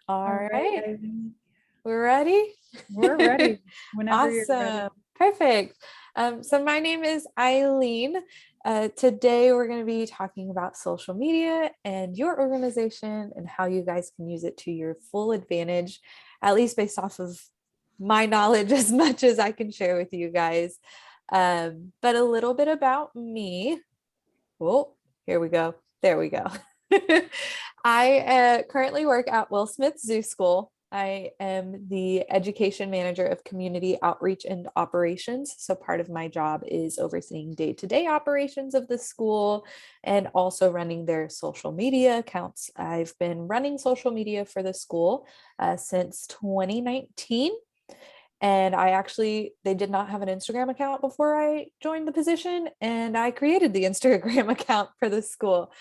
All All right, right, Ivy. we're ready. We're ready whenever you're ready. Awesome. Perfect. So my name is Eileen. Today we're going to be talking about social media and your organization and how you guys can use it to your full advantage, at least based off of my knowledge as much as I can share with you guys. But a little bit about me. Oh, here we go. There we go. I currently work at Will Smith Zoo School. I am the education manager of community outreach and operations. So, part of my job is overseeing day to day operations of the school and also running their social media accounts. I've been running social media for the school since 2019. And they did not have an Instagram account before I joined the position. And I created the Instagram account for the school.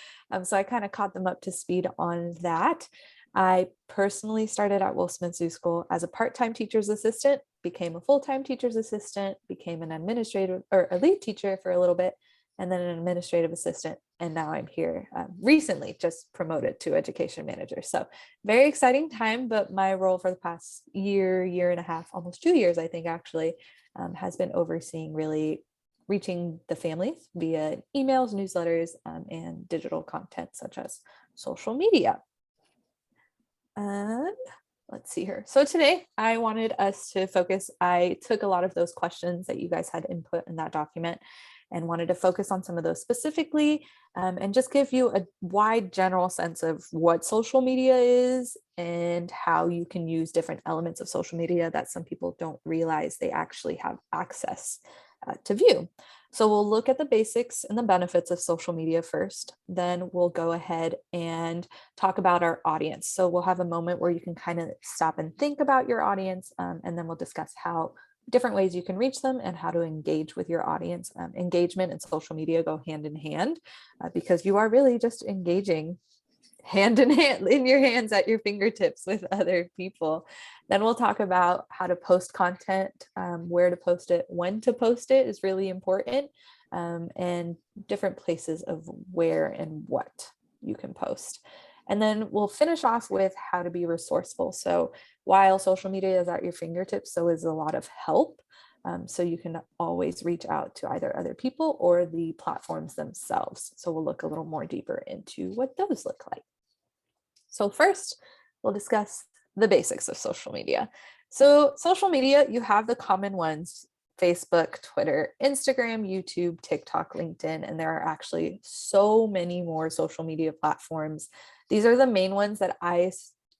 So I kind of caught them up to speed on that. I personally started at Will Smith Zoo School as a part-time teacher's assistant, became a full-time teacher's assistant, became an administrative or a lead teacher for a little bit, and then an administrative assistant. And now I'm here recently, just promoted to education manager. So very exciting time, but my role for the past year and a half, almost 2 years, I think actually, has been overseeing really reaching the families via emails, newsletters, and digital content such as social media. And let's see here. So today I wanted us to focus. I took a lot of those questions that you guys had input in that document and wanted to focus on some of those specifically, and just give you a wide general sense of what social media is and how you can use different elements of social media that some people don't realize they actually have access to view. So we'll look at the basics and the benefits of social media first. Then we'll go ahead and talk about our audience. So we'll have a moment where you can kind of stop and think about your audience, and then we'll discuss how different ways you can reach them and how to engage with your audience. Engagement and social media go hand in hand because you are really just engaging hand in hand in your hands at your fingertips with other people. Then we'll talk about how to post content, where to post it, when to post it is really important, and different places of where and what you can post. And then we'll finish off with how to be resourceful. So while social media is at your fingertips, so is a lot of help. So you can always reach out to either other people or the platforms themselves. So we'll look a little more deeper into what those look like. So first, we'll discuss the basics of social media. So social media, you have the common ones: Facebook, Twitter, Instagram, YouTube, TikTok, LinkedIn, and there are actually so many more social media platforms. These are the main ones that I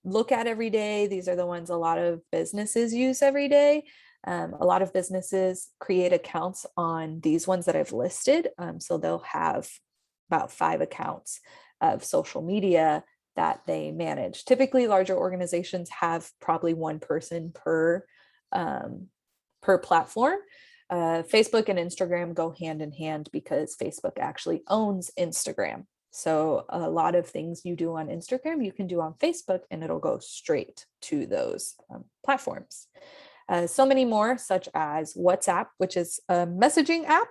look at every day. These are the ones a lot of businesses use every day. A lot of businesses create accounts on these ones that I've listed. So they'll have about 5 accounts of social media that they manage. Typically, larger organizations have probably one person per platform. Facebook and Instagram go hand in hand because Facebook actually owns Instagram. So a lot of things you do on Instagram, you can do on Facebook, and it'll go straight to those platforms. So many more, such as WhatsApp, which is a messaging app,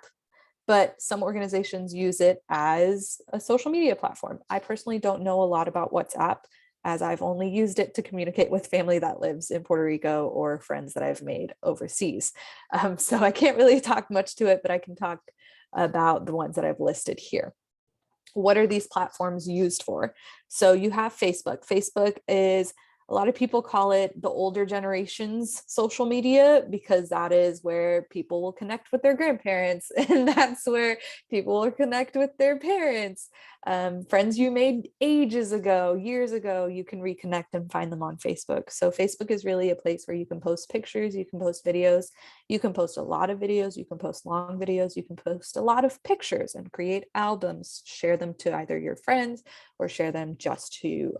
but some organizations use it as a social media platform. I personally don't know a lot about WhatsApp, as I've only used it to communicate with family that lives in Puerto Rico or friends that I've made overseas. So I can't really talk much to it, but I can talk about the ones that I've listed here. What are these platforms used for? So you have Facebook. Facebook is, a lot of people call it the older generation's social media because that is where people will connect with their grandparents, and that's where people will connect with their parents. Friends you made ages ago, years ago, you can reconnect and find them on Facebook. So Facebook is really a place where you can post pictures, you can post videos, you can post a lot of videos, you can post long videos, you can post a lot of pictures and create albums, share them to either your friends or share them just to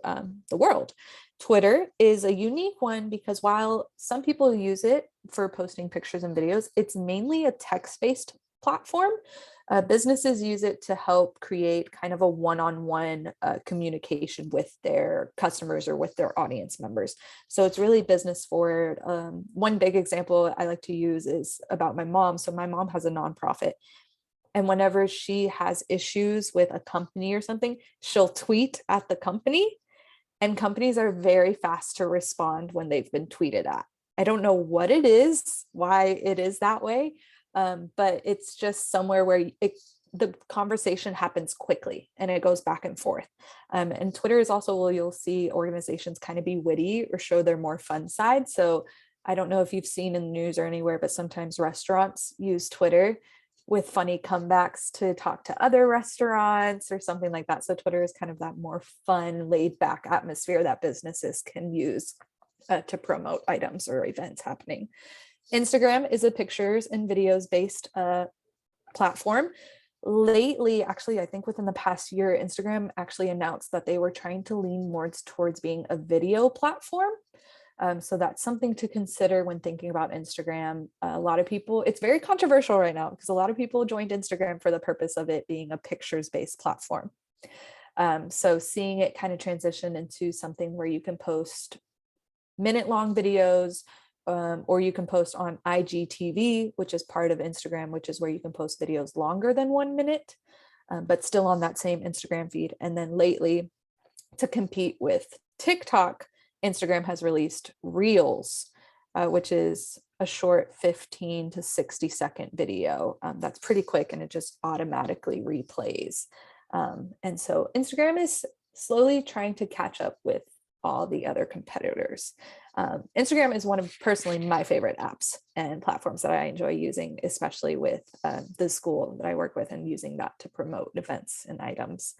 the world. Twitter is a unique one because while some people use it for posting pictures and videos, it's mainly a text-based platform. Businesses use it to help create kind of a one-on-one communication with their customers or with their audience members. So it's really business forward. One big example I like to use is about my mom. So my mom has a nonprofit. And whenever she has issues with a company or something, she'll tweet at the company. and companies are very fast to respond when they've been tweeted at. I don't know what it is, why it is that way, but it's just somewhere where the conversation happens quickly and it goes back and forth. And Twitter is also where you'll see organizations kind of be witty or show their more fun side. So I don't know if you've seen in the news or anywhere, but sometimes restaurants use Twitter with funny comebacks to talk to other restaurants or something like that. So Twitter is kind of that more fun, laid back atmosphere that businesses can use to promote items or events happening. Instagram is a pictures and videos based platform. Lately, actually, I think within the past year, Instagram actually announced that they were trying to lean more towards being a video platform. So that's something to consider when thinking about Instagram. A lot of people, it's very controversial right now because a lot of people joined Instagram for the purpose of it being a pictures-based platform. So seeing it kind of transition into something where you can post minute-long videos, or you can post on IGTV, which is part of Instagram, which is where you can post videos longer than 1 minute, but still on that same Instagram feed. And then lately, to compete with TikTok, Instagram has released Reels, which is a short 15 to 60-second video. That's pretty quick and it just automatically replays. And so Instagram is slowly trying to catch up with all the other competitors. Instagram is one of personally my favorite apps and platforms that I enjoy using, especially with the school that I work with and using that to promote events and items.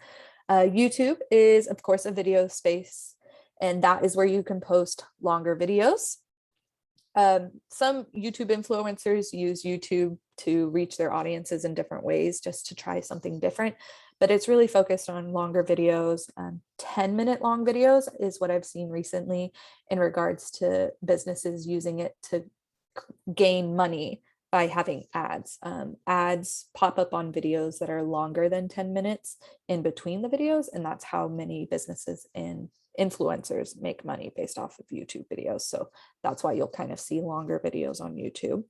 YouTube is, of course, a video space, and that is where you can post longer videos. Some YouTube influencers use YouTube to reach their audiences in different ways just to try something different, but it's really focused on longer videos. 10-minute long videos is what I've seen recently in regards to businesses using it to gain money by having ads. Ads pop up on videos that are longer than 10 minutes in between the videos, and that's how many businesses and influencers make money based off of YouTube videos. So that's why you'll kind of see longer videos on YouTube.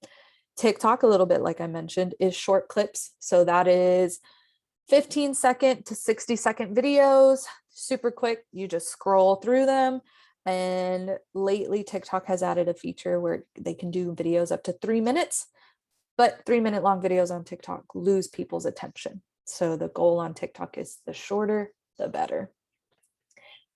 TikTok, a little bit like I mentioned, is short clips. So that is 15-second to 60-second videos, super quick. You just scroll through them. And lately, TikTok has added a feature where they can do videos up to 3 minutes, but 3-minute long videos on TikTok lose people's attention. So the goal on TikTok is the shorter, the better.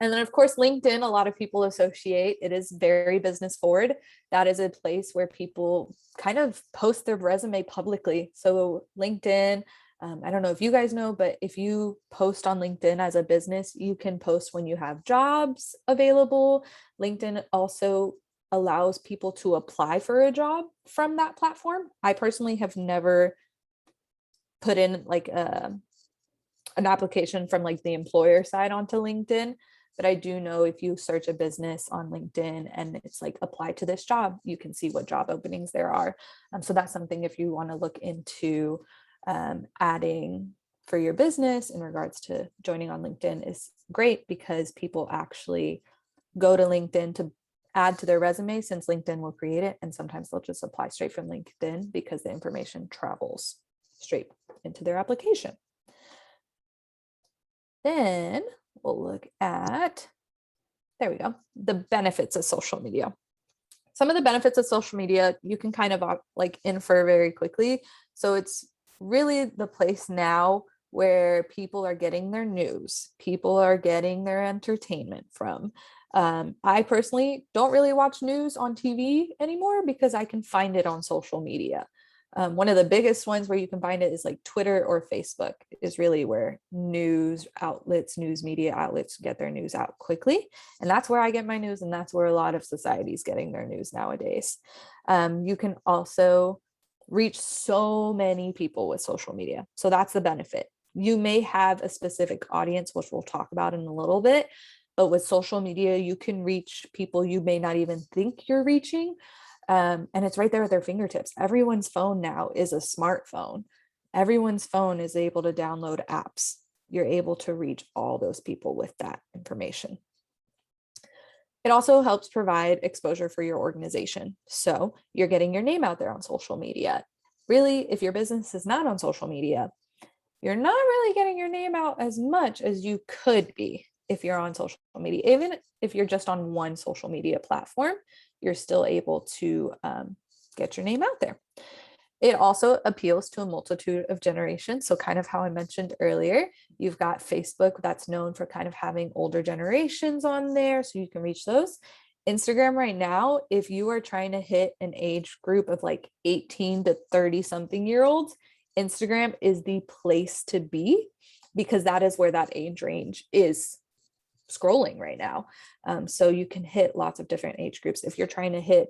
And then, of course, LinkedIn, a lot of people associate. It is very business forward. That is a place where people kind of post their resume publicly. So LinkedIn, I don't know if you guys know, but if you post on LinkedIn as a business, you can post when you have jobs available. LinkedIn also allows people to apply for a job from that platform. I personally have never put in like an application from like the employer side onto LinkedIn. But I do know if you search a business on LinkedIn and it's like apply to this job, you can see what job openings there are. So that's something if you want to look into adding for your business in regards to joining on LinkedIn is great because people actually go to LinkedIn to add to their resume since LinkedIn will create it. And sometimes they'll just apply straight from LinkedIn because the information travels straight into their application. Then we'll look at, there we go, the benefits of social media. Some of the benefits of social media you can kind of like infer very quickly. So it's really the place now where people are getting their news, people are getting their entertainment from. I personally don't really watch news on TV anymore because I can find it on social media. One of the biggest ones where you can find it is like Twitter or Facebook is really where news outlets, news media outlets get their news out quickly. And that's where I get my news. And that's where a lot of society is getting their news nowadays. You can also reach so many people with social media. So that's the benefit. You may have a specific audience, which we'll talk about in a little bit, but with social media, you can reach people you may not even think you're reaching. And it's right there at their fingertips. Everyone's phone now is a smartphone. Everyone's phone is able to download apps. You're able to reach all those people with that information. It also helps provide exposure for your organization. So you're getting your name out there on social media. Really, if your business is not on social media, you're not really getting your name out as much as you could be. if you're on social media. Even if you're just on one social media platform, you're still able to get your name out there. It also appeals to a multitude of generations. So kind of how I mentioned earlier, you've got Facebook that's known for kind of having older generations on there, so you can reach those. Instagram right now, if you are trying to hit an age group of like 18 to 30 something year olds, Instagram is the place to be, because that is where that age range is scrolling right now. So you can hit lots of different age groups. If you're trying to hit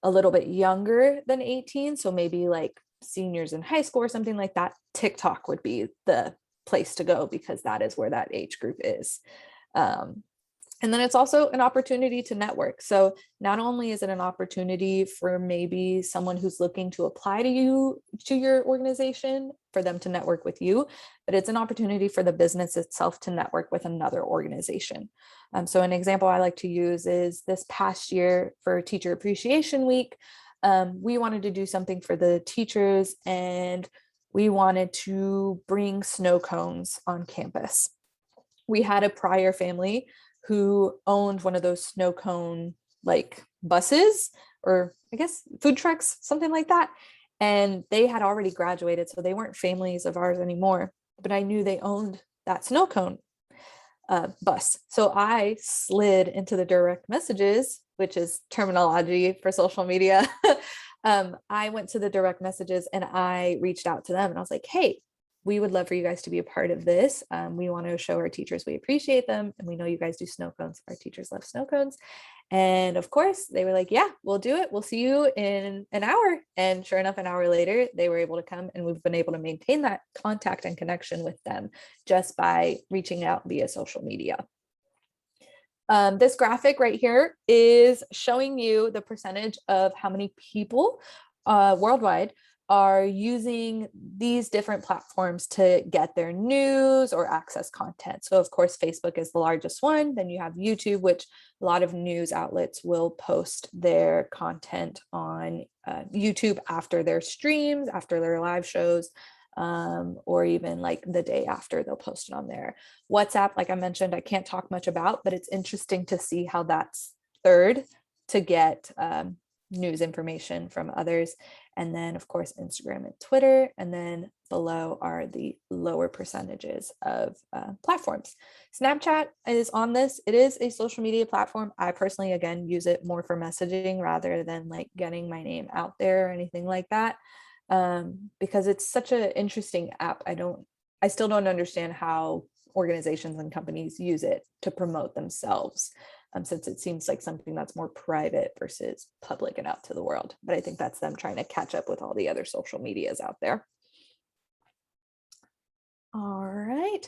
a little bit younger than 18, so maybe like seniors in high school or something like that, TikTok would be the place to go, because that is where that age group is. And then it's also an opportunity to network. So not only is it an opportunity for maybe someone who's looking to apply to your organization, for them to network with you, but it's an opportunity for the business itself to network with another organization. So an example I like to use is this past year for Teacher Appreciation Week. We wanted to do something for the teachers, and we wanted to bring snow cones on campus. We had a prior family who owned one of those snow cone like buses, or I guess food trucks, something like that. And they had already graduated, so they weren't families of ours anymore, but I knew they owned that snow cone bus. So I slid into the direct messages, which is terminology for social media. I went to the direct messages and I reached out to them and I was like, hey, we would love for you guys to be a part of this. We want to show our teachers we appreciate them, and we know you guys do snow cones. Our teachers love snow cones. And of course, they were like, yeah, we'll do it. We'll see you in an hour. And sure enough, an hour later, they were able to come, and we've been able to maintain that contact and connection with them just by reaching out via social media. This graphic right here is showing you the percentage of how many people worldwide are using these different platforms to get their news or access content. So of course, Facebook is the largest one. Then you have YouTube, which a lot of news outlets will post their content on YouTube after their streams, after their live shows, or even like the day after they'll post it on there. WhatsApp, like I mentioned, I can't talk much about, but it's interesting to see how that's third to get news information from others. And then of course, Instagram and Twitter. And then below are the lower percentages of platforms. Snapchat is on this. It is a social media platform. I personally, again, use it more for messaging rather than like getting my name out there or anything like that. Because it's such an interesting app. I still don't understand how organizations and companies use it to promote themselves, since it seems like something that's more private versus public and out to the world. But I think that's them trying to catch up with all the other social medias out there. All right.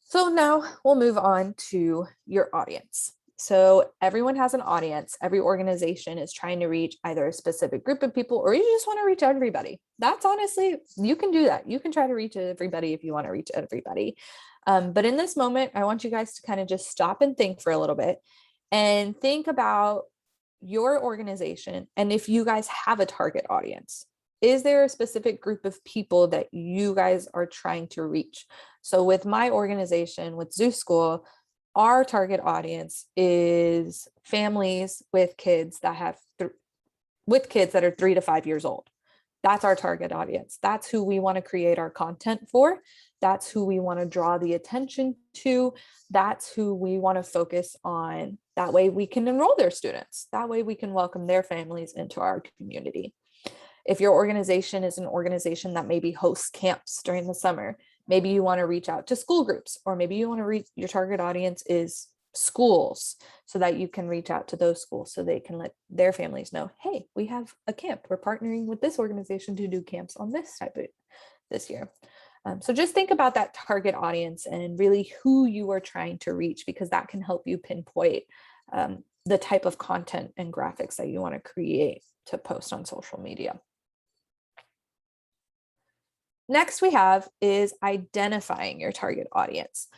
So now we'll move on to your audience. So everyone has an audience. Every organization is trying to reach either a specific group of people, or you just want to reach everybody. That's honestly, you can do that. You can try to reach everybody if you want to reach everybody. But in this moment, I want you guys to kind of just stop and think for a little bit and think about your organization. And if you guys have a target audience, is there a specific group of people that you guys are trying to reach? So with my organization, with Zoo School, our target audience is families with kids that have kids that are 3 to 5 years old. That's our target audience. That's who we want to create our content for. That's who we want to draw the attention to. That's who we want to focus on. That way we can enroll their students. That way we can welcome their families into our community. If your organization is an organization that maybe hosts camps during the summer, maybe you want to reach out to school groups, or maybe you want to reach, your target audience is schools, so that you can reach out to those schools so they can let their families know, hey, we have a camp. We're partnering with this organization to do camps on this type of this year. So just think about that target audience and really who you are trying to reach, because that can help you pinpoint the type of content and graphics that you want to create to post on social media. Next we have is identifying your target audience.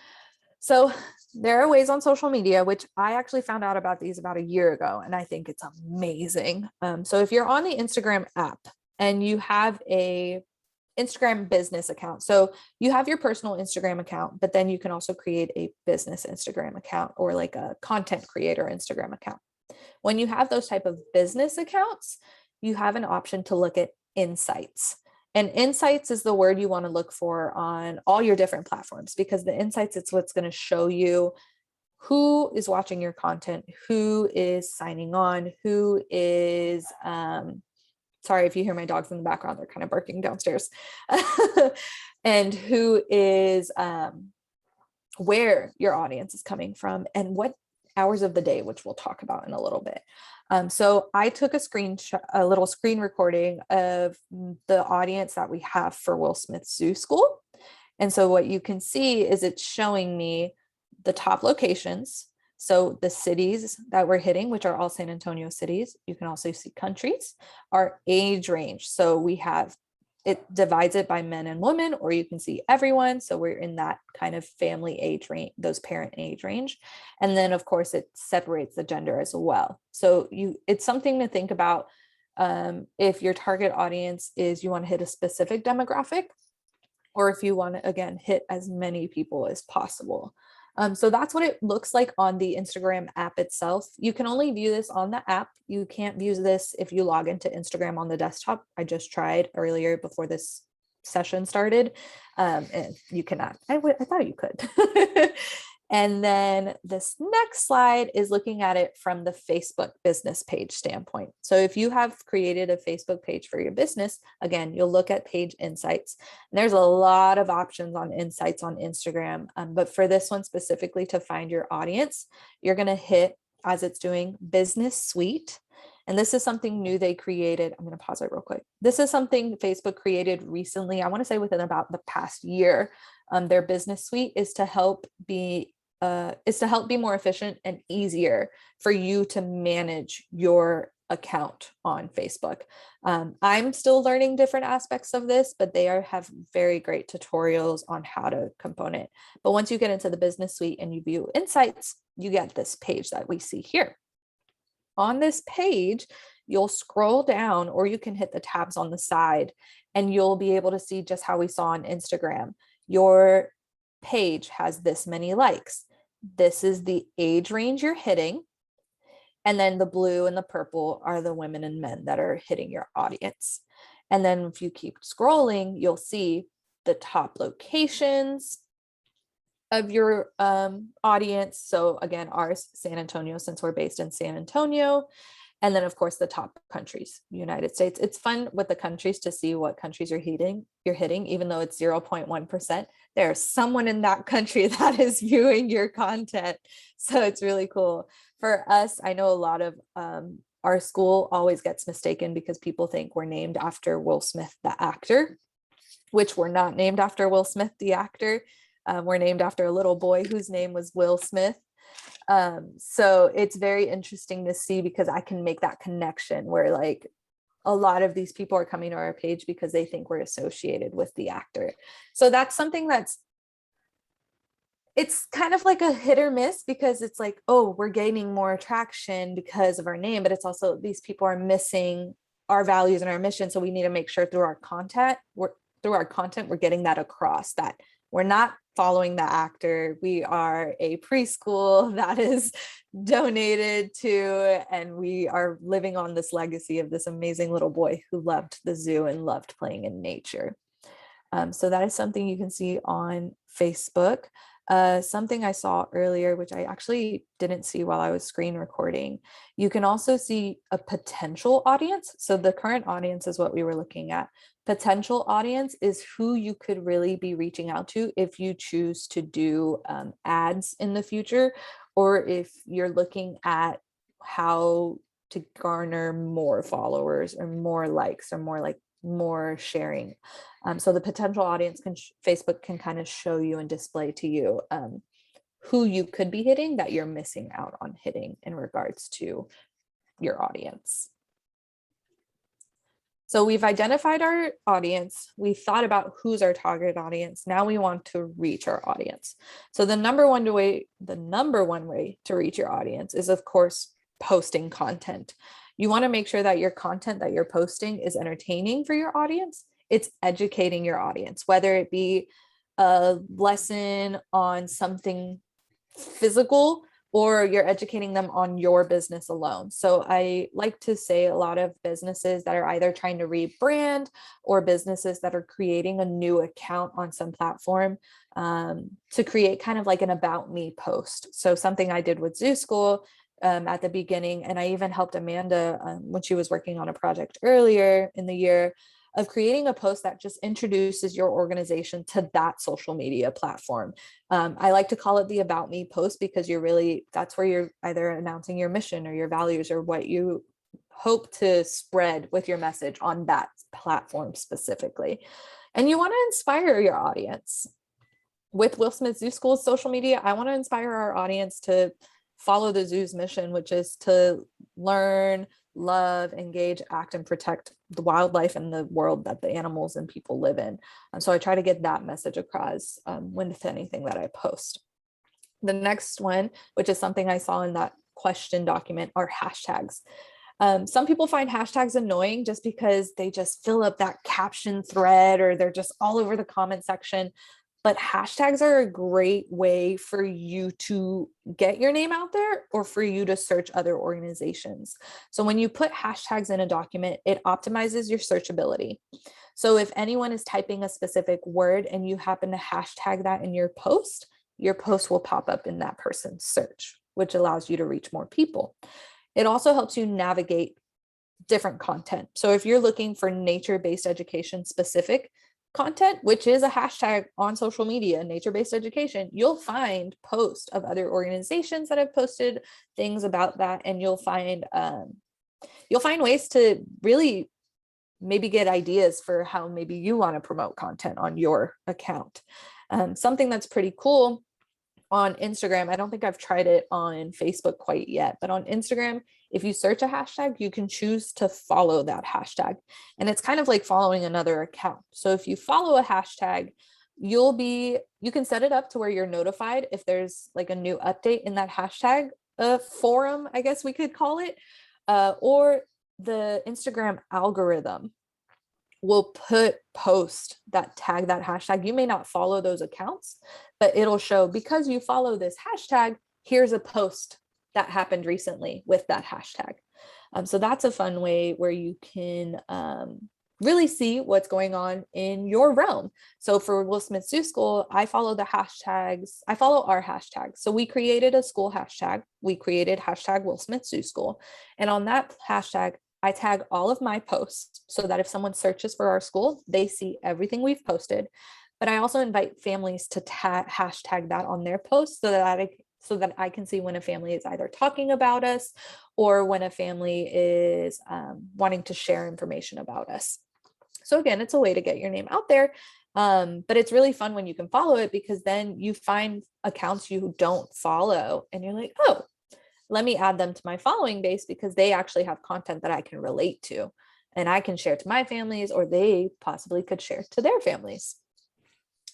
So there are ways on social media, which I actually found out about these about a year ago, and I think it's amazing. So if you're on the Instagram app and you have a Instagram business account. So you have your personal Instagram account, but then you can also create a business Instagram account or like a content creator Instagram account. When you have those type of business accounts, you have an option to look at insights. And insights is the word you want to look for on all your different platforms, because the insights, it's what's going to show you who is watching your content, who is signing on, who is sorry if you hear my dogs in the background, they're kind of barking downstairs. And who is where your audience is coming from and what hours of the day, which we'll talk about in a little bit. So I took a little screen recording of the audience that we have for Will Smith's Zoo School. And so what you can see is it's showing me the top locations. So the cities that we're hitting, which are all San Antonio cities, you can also see countries, our age range. So we have, it divides it by men and women, or you can see everyone. So we're in that kind of family age range, those parent age range. And then of course it separates the gender as well. So it's something to think about. If your target audience is, you want to hit a specific demographic, or if you want to, again, hit as many people as possible. So that's what it looks like on the Instagram app itself. You can only view this on the app. You can't view this if you log into Instagram on the desktop. I just tried earlier before this session started, and you cannot. I thought you could. And then this next slide is looking at it from the Facebook business page standpoint. So if you have created a Facebook page for your business, again, you'll look at page insights. And there's a lot of options on insights on Instagram. But for this one specifically, to find your audience, you're going to hit, as it's doing, Business Suite. And this is something new they created. I'm going to pause it real quick. This is something Facebook created recently. I want to say within about the past year. Their Business Suite is to help be more efficient and easier for you to manage your account on Facebook. I'm still learning different aspects of this, but they have very great tutorials on how to component. But once you get into the Business Suite and you view insights, you get this page that we see here. On this page, you'll scroll down, or you can hit the tabs on the side, and you'll be able to see just how we saw on Instagram. Your page has this many likes. This is the age range you're hitting. And then the blue and the purple are the women and men that are hitting your audience. And then if you keep scrolling, you'll see the top locations of your audience. So again, ours, San Antonio, since we're based in San Antonio. And then of course the top countries, United States. It's fun with the countries to see what countries you're hitting, even though it's 0.1%. There's someone in that country that is viewing your content. So it's really cool. For us, I know a lot of our school always gets mistaken because people think we're named after Will Smith, the actor, which we're not named after Will Smith, the actor. We're named after a little boy whose name was Will Smith. So it's very interesting to see, because I can make that connection where like a lot of these people are coming to our page because they think we're associated with the actor. So that's something it's kind of like a hit or miss, because it's like, oh, we're gaining more traction because of our name, but it's also these people are missing our values and our mission. So we need to make sure through our content, we're getting that across, that we're not following the actor. We are a preschool that is donated to, and we are living on this legacy of this amazing little boy who loved the zoo and loved playing in nature. So that is something you can see on Facebook. Something I saw earlier, which I actually didn't see while I was screen recording, you can also see a potential audience. So the current audience is what we were looking at. Potential audience is who you could really be reaching out to if you choose to do ads in the future, or if you're looking at how to garner more followers or more likes or more sharing. So the potential audience Facebook can kind of show you and display to you who you could be hitting that you're missing out on hitting in regards to your audience. So we've identified our audience. We've thought about who's our target audience. Now we want to reach our audience. So the number one way to reach your audience is, of course, posting content. You want to make sure that your content that you're posting is entertaining for your audience. it's educating your audience, whether it be a lesson on something physical or you're educating them on your business alone. So I like to say a lot of businesses that are either trying to rebrand or businesses that are creating a new account on some platform to create kind of like an about me post. So something I did with Zoo School at the beginning, and I even helped Amanda when she was working on a project earlier in the year, of creating a post that just introduces your organization to that social media platform. I like to call it the about me post because that's where you're either announcing your mission or your values or what you hope to spread with your message on that platform specifically. And you want to inspire your audience. With Will Smith Zoo School's social media, I want to inspire our audience to follow the zoo's mission, which is to learn, love, engage, act, and protect the wildlife and the world that the animals and people live in. So I try to get that message across with anything that I post. The next one, which is something I saw in that question document, are hashtags. Some people find hashtags annoying just because they just fill up that caption thread or they're just all over the comment section. But hashtags are a great way for you to get your name out there or for you to search other organizations. So when you put hashtags in a document, it optimizes your searchability. So if anyone is typing a specific word and you happen to hashtag that in your post will pop up in that person's search, which allows you to reach more people. It also helps you navigate different content. So if you're looking for nature-based education specific content, which is a hashtag on social media, nature-based education, you'll find posts of other organizations that have posted things about that, and you'll find ways to really maybe get ideas for how maybe you want to promote content on your account. Something that's pretty cool on Instagram, I don't think I've tried it on Facebook quite yet, but on Instagram, if you search a hashtag, you can choose to follow that hashtag. And it's kind of like following another account. So if you follow a hashtag, you can set it up to where you're notified if there's like a new update in that hashtag forum, I guess we could call it, or the Instagram algorithm will put posts that tag that hashtag. You may not follow those accounts, but it'll show, because you follow this hashtag, here's a post that happened recently with that hashtag. So that's a fun way where you can really see what's going on in your realm. So for Will Smith Zoo School, I follow our hashtags. So we created a school hashtag. We created hashtag Will Smith Zoo School. And on that hashtag, I tag all of my posts so that if someone searches for our school, they see everything we've posted. But I also invite families to hashtag that on their posts so that I can see when a family is either talking about us or when a family is wanting to share information about us. So again, it's a way to get your name out there. But it's really fun when you can follow it, because then you find accounts you don't follow and you're like, oh, let me add them to my following base because they actually have content that I can relate to and I can share to my families, or they possibly could share to their families.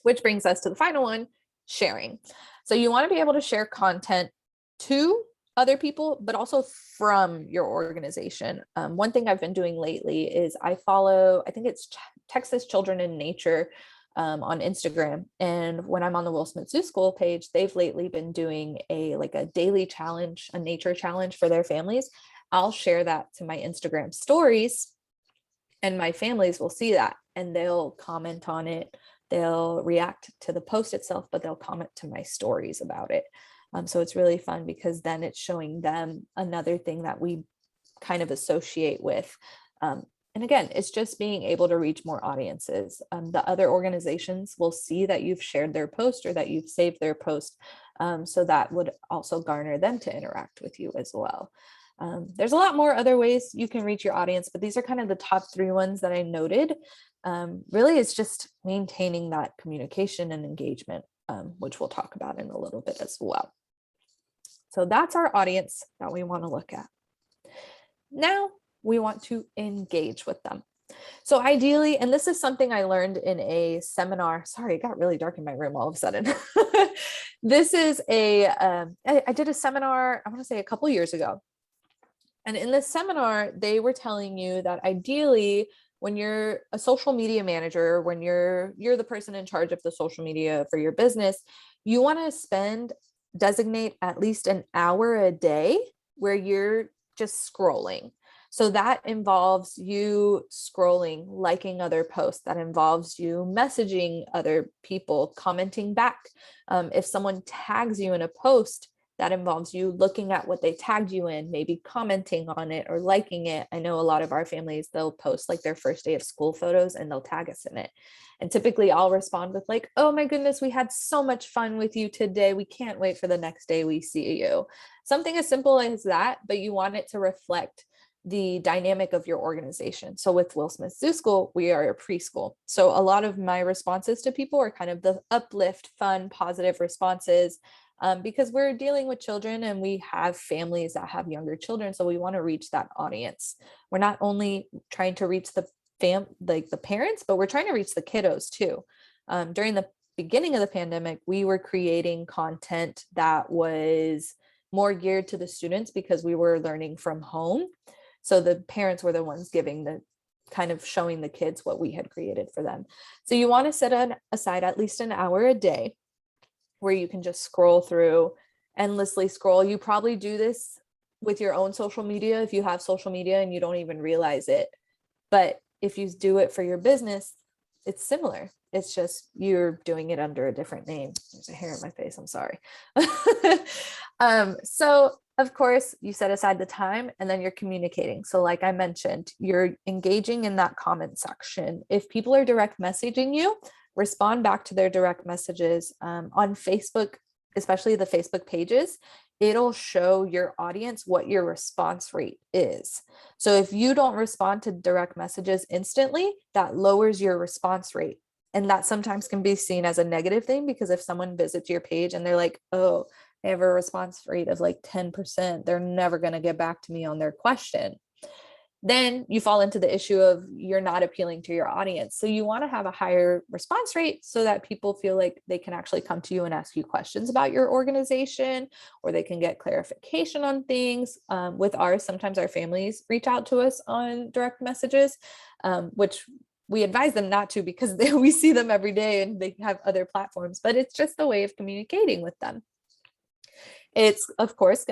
Which brings us to the final one, sharing. So you want to be able to share content to other people, but also from your organization. One thing I've been doing lately is I think it's Texas Children in Nature on Instagram. And when I'm on the Will Smith Zoo School page, they've lately been doing a daily challenge, a nature challenge for their families. I'll share that to my Instagram stories and my families will see that and they'll comment on it. They'll react to the post itself, but they'll comment to my stories about it. So it's really fun because then it's showing them another thing that we kind of associate with. And again, it's just being able to reach more audiences. The other organizations will see that you've shared their post or that you've saved their post. So that would also garner them to interact with you as well. There's a lot more other ways you can reach your audience, but these are kind of the top 3 ones that I noted. Really, it's just maintaining that communication and engagement, which we'll talk about in a little bit as well. So that's our audience that we want to look at. Now we want to engage with them. So ideally, and this is something I learned in a seminar, sorry, it got really dark in my room all of a sudden. This is I did a seminar, I want to say a couple years ago. And in this seminar, they were telling you that ideally when you're a social media manager, when you're the person in charge of the social media for your business, you want to designate at least an hour a day where you're just scrolling. So that involves you scrolling, liking other posts. That involves you messaging other people, commenting back. If someone tags you in a post, that involves you looking at what they tagged you in, maybe commenting on it or liking it. I know a lot of our families, they'll post like their first day of school photos and they'll tag us in it. And typically I'll respond with like, oh my goodness, we had so much fun with you today. We can't wait for the next day we see you. Something as simple as that, but you want it to reflect the dynamic of your organization. So with Will Smith Zoo School, we are a preschool. So a lot of my responses to people are kind of the uplift, fun, positive responses, because we're dealing with children and we have families that have younger children. So we want to reach that audience. We're not only trying to reach the parents, but we're trying to reach the kiddos too. During the beginning of the pandemic, we were creating content that was more geared to the students because we were learning from home. So the parents were the ones giving the kind of showing the kids what we had created for them. So you want to set aside at least an hour a day where you can just scroll through, endlessly scroll. You probably do this with your own social media if you have social media and you don't even realize it. But if you do it for your business, it's similar. It's just you're doing it under a different name. There's a hair in my face. I'm sorry. So of course, you set aside the time and then you're communicating. So like I mentioned, you're engaging in that comment section. If people are direct messaging you, respond back to their direct messages. On Facebook, especially the Facebook pages, it'll show your audience what your response rate is. So if you don't respond to direct messages instantly, that lowers your response rate. And that sometimes can be seen as a negative thing, because if someone visits your page and they're like, oh, they have a response rate of like 10%, they're never going to get back to me on their question. Then you fall into the issue of you're not appealing to your audience. So you want to have a higher response rate so that people feel like they can actually come to you and ask you questions about your organization, or they can get clarification on things. With ours, sometimes our families reach out to us on direct messages, which we advise them not to, because we see them every day and they have other platforms, but it's just a way of communicating with them. It's of course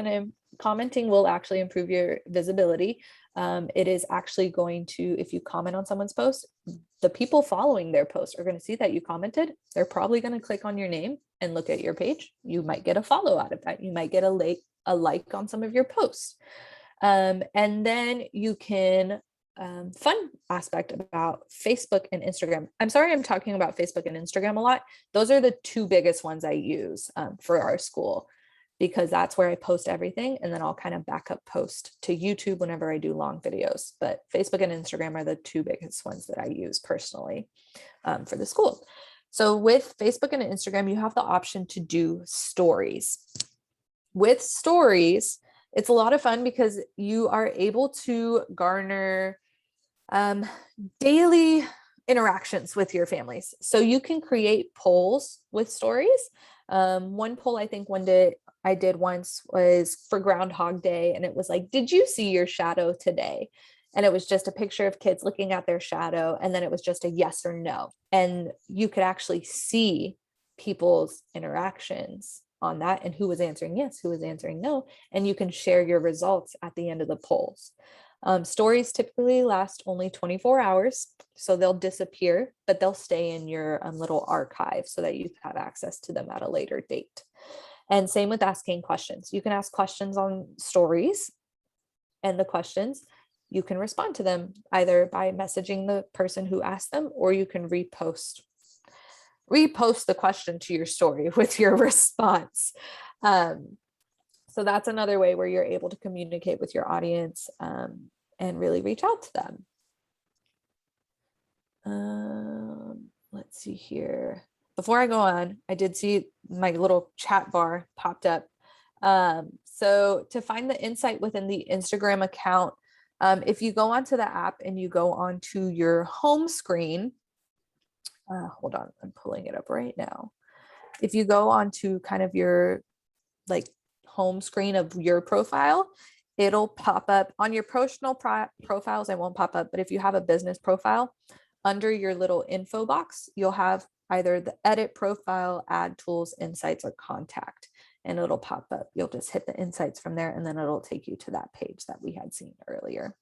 commenting will actually improve your visibility. It is actually going to, if you comment on someone's post, the people following their post are going to see that you commented. They're probably going to click on your name and look at your page. You might get a follow out of that. You might get a like on some of your posts. And then you can, fun aspect about Facebook and Instagram. I'm sorry, I'm talking about Facebook and Instagram a lot. Those are the two biggest ones I use for our school, because that's where I post everything. And then I'll kind of backup post to YouTube whenever I do long videos. But Facebook and Instagram are the two biggest ones that I use personally for the school. So with Facebook and Instagram, you have the option to do stories. With stories, it's a lot of fun because you are able to garner daily interactions with your families. So you can create polls with stories. One poll I think I did once was for Groundhog Day, and it was like, did you see your shadow today? And it was just a picture of kids looking at their shadow, and then it was just a yes or no. And you could actually see people's interactions on that and who was answering yes, who was answering no, and you can share your results at the end of the polls. Stories typically last only 24 hours, so they'll disappear, but they'll stay in your little archive so that you have access to them at a later date. And same with asking questions. You can ask questions on stories, and the questions, you can respond to them either by messaging the person who asked them, or you can repost the question to your story with your response. So that's another way where you're able to communicate with your audience and really reach out to them. Let's see here. Before I go on, I did see my little chat bar popped up. So to find the insight within the Instagram account, if you go onto the app and you go onto your home screen, hold on, I'm pulling it up right now. If you go onto kind of your like home screen of your profile, it'll pop up on your personal profiles. It won't pop up, but if you have a business profile, under your little info box, you'll have either the edit profile, add tools, insights, or contact, and it'll pop up. You'll just hit the insights from there, and then it'll take you to that page that we had seen earlier.